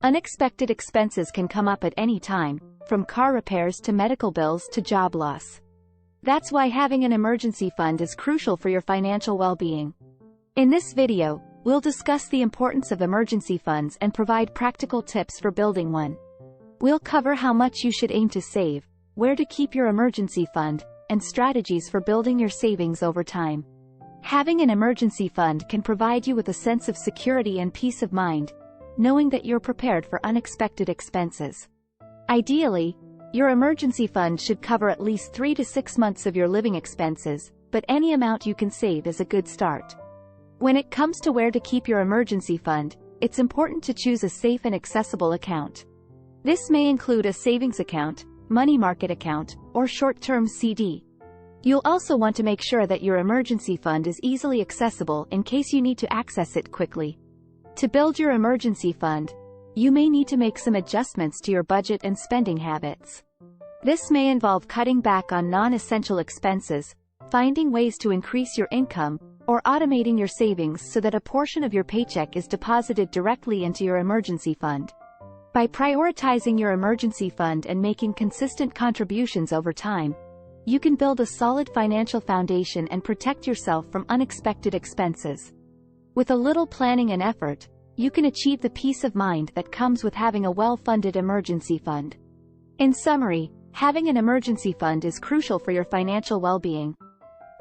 Unexpected expenses can come up at any time, from car repairs to medical bills to job loss. That's why having an emergency fund is crucial for your financial well-being. In this video, we'll discuss the importance of emergency funds and provide practical tips for building one. We'll cover how much you should aim to save, where to keep your emergency fund, and strategies for building your savings over time. Having an emergency fund can provide you with a sense of security and peace of mind, knowing that you're prepared for unexpected expenses. Ideally, your emergency fund should cover at least 3 to 6 months of your living expenses, but any amount you can save is a good start. When it comes to where to keep your emergency fund, it's important to choose a safe and accessible account. This may include a savings account, money market account, or short-term CD. You'll also want to make sure that your emergency fund is easily accessible in case you need to access it quickly. To build your emergency fund, you may need to make some adjustments to your budget and spending habits. This may involve cutting back on non-essential expenses, finding ways to increase your income, or automating your savings so that a portion of your paycheck is deposited directly into your emergency fund. By prioritizing your emergency fund and making consistent contributions over time, you can build a solid financial foundation and protect yourself from unexpected expenses. With a little planning and effort, you can achieve the peace of mind that comes with having a well-funded emergency fund. In summary, having an emergency fund is crucial for your financial well-being.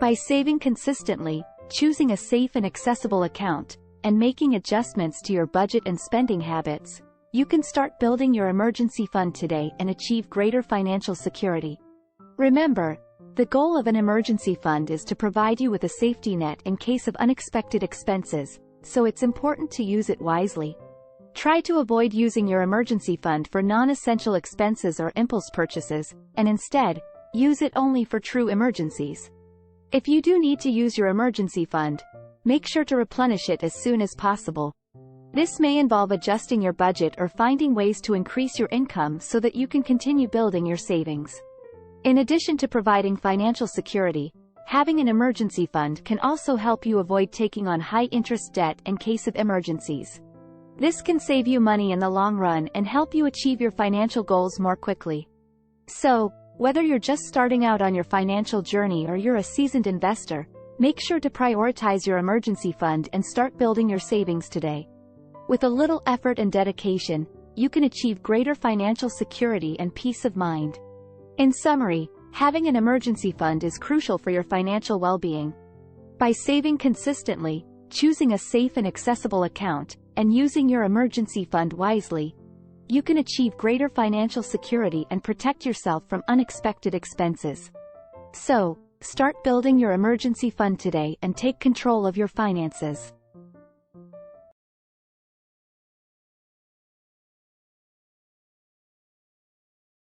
By saving consistently, choosing a safe and accessible account, and making adjustments to your budget and spending habits, you can start building your emergency fund today and achieve greater financial security. Remember, the goal of an emergency fund is to provide you with a safety net in case of unexpected expenses, so it's important to use it wisely. Try to avoid using your emergency fund for non-essential expenses or impulse purchases, and instead, use it only for true emergencies. If you do need to use your emergency fund, make sure to replenish it as soon as possible. This may involve adjusting your budget or finding ways to increase your income so that you can continue building your savings. In addition to providing financial security, having an emergency fund can also help you avoid taking on high-interest debt in case of emergencies. This can save you money in the long run and help you achieve your financial goals more quickly. So, whether you're just starting out on your financial journey or you're a seasoned investor, make sure to prioritize your emergency fund and start building your savings today. With a little effort and dedication, you can achieve greater financial security and peace of mind. In summary, having an emergency fund is crucial for your financial well-being. By saving consistently, choosing a safe and accessible account, and using your emergency fund wisely, you can achieve greater financial security and protect yourself from unexpected expenses. So, start building your emergency fund today and take control of your finances.